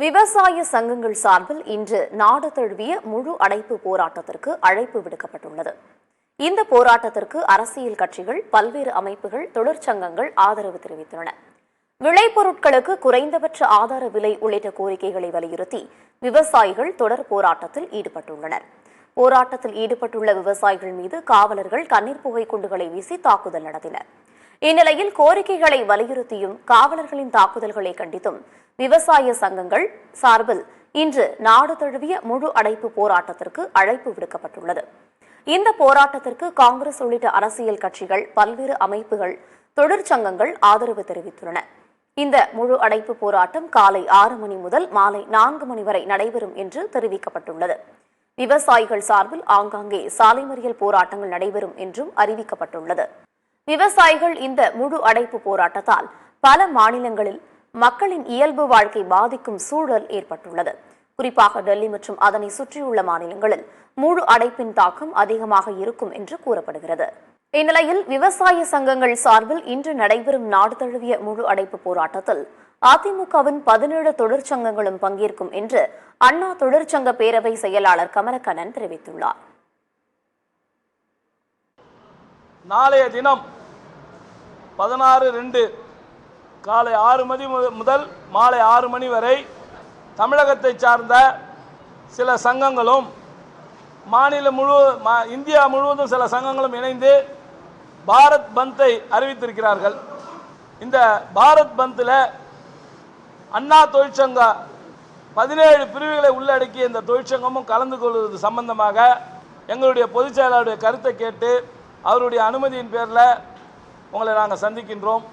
விவசாய சங்கங்கள் சார்பில் இன்று நாடு தழுவிய முழு அடைப்பு போராட்டத்திற்கு அழைப்பு விடுக்கப்பட்டுள்ளது. இந்த போராட்டத்திற்கு அரசியல் கட்சிகள், பல்வேறு அமைப்புகள், தொழிற்சங்கங்கள் ஆதரவு தெரிவித்துள்ளன. விளைபொருட்களுக்கு குறைந்தபட்ச ஆதார விலை உள்ளிட்ட கோரிக்கைகளை வலியுறுத்தி விவசாயிகள் தொடர் போராட்டத்தில் ஈடுபட்டுள்ளனர். போராட்டத்தில் ஈடுபட்டுள்ள விவசாயிகள் மீது காவலர்கள் கண்ணீர் புகை குண்டுகளை வீசி தாக்குதல் நடத்தினர். இந்நிலையில் கோரிக்கைகளை வலியுறுத்தியும் காவலர்களின் தாக்குதல்களை கண்டித்தும் விவசாய சங்கங்கள் சார்பில் இன்று நாடு தழுவிய முழு அடைப்பு போராட்டத்திற்கு அழைப்பு விடுக்கப்பட்டுள்ளது. இந்த போராட்டத்திற்கு காங்கிரஸ் உள்ளிட்ட அரசியல் கட்சிகள், பல்வேறு அமைப்புகள், தொழிற்சங்கங்கள் ஆதரவு தெரிவித்துள்ளன. இந்த முழு அடைப்பு போராட்டம் காலை 6 மணி முதல் மாலை 4 மணி வரை நடைபெறும் என்று தெரிவிக்கப்பட்டுள்ளது. விவசாயிகள் சார்பில் ஆங்காங்கே சாலை மறியல் போராட்டங்கள் நடைபெறும் என்றும் அறிவிக்கப்பட்டுள்ளது. விவசாயிகள் இந்த முழு அடைப்பு போராட்டத்தால் பல மாநிலங்களில் மக்களின் இயல்பு வாழ்க்கை பாதிக்கும் சூழல் ஏற்பட்டுள்ளது. குறிப்பாக டெல்லி மற்றும் அதனை சுற்றியுள்ள மாநிலங்களில் முழு அடைப்பின் தாக்கம் அதிகமாக இருக்கும் என்று கூறப்படுகிறது. இந்நிலையில் விவசாய சங்கங்கள் சார்பில் இன்று நடைபெறும் நாடு தழுவிய முழு அடைப்பு போராட்டத்தில் அதிமுகவின் 17 தொழிற்சங்கங்களும் பங்கேற்கும் என்று அண்ணா தொழிற்சங்க பேரவை செயலாளர் கமலக்கண்ணன் தெரிவித்துள்ளார். நாளைய தினம் 16/2 காலை 6 மணி முதல் மாலை 6 மணி வரை தமிழகத்தை சார்ந்த சில சங்கங்களும் இந்தியா முழுவதும் சில சங்கங்களும் இணைந்து பாரத் பந்தை அறிவித்திருக்கிறார்கள். இந்த பாரத் பந்தில் அண்ணா தொழிற்சங்க 17 பிரிவுகளை உள்ளடக்கிய இந்த தொழிற்சங்கமும் கலந்து கொள்வது சம்பந்தமாக எங்களுடைய பொதுச் செயலாளருடைய கருத்தை கேட்டு அவருடைய அனுமதியின் பேரில் உங்களை நாங்கள் சந்திக்கின்றோம்.